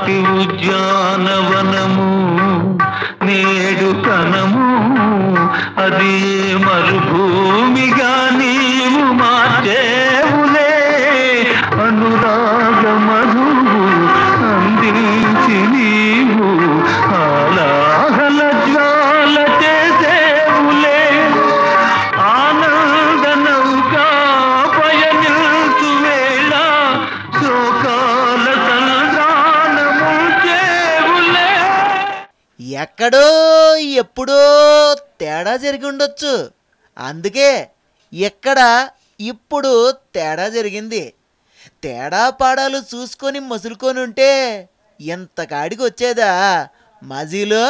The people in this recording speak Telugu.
నాటి ఉద్యానవనము నేడు కనము, అది మరుభూమిగా నీవు మార్చేవులే. అనురాగ మధువు అందించి నీవు ఆలాహల జ్వాల చేసేవులే. ఆనంద నౌకా పయనించు వేళ శోకాల సంద్రానము చేవులే. ఎక్కడో ఎప్పుడో తేడా జరిగి ఉండొచ్చు, అందుకే ఇక్కడ ఇప్పుడు తేడా జరిగింది. తేడా పాడాలు చూసుకొని మసులుకొని ఉంటే ఇంతకాడికి వచ్చేదా మజీలో.